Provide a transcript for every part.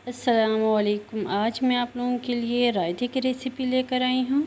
अस्सलामुअलैकुम। आज मैं आप लोगों के लिए रायते की रेसिपी लेकर आई हूँ।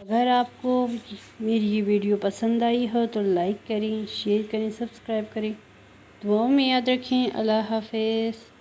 अगर आपको मेरी ये वीडियो पसंद आई हो तो लाइक करें, शेयर करें, सब्सक्राइब करें। दुआओं में याद रखें। अल्लाह हाफ़िज़।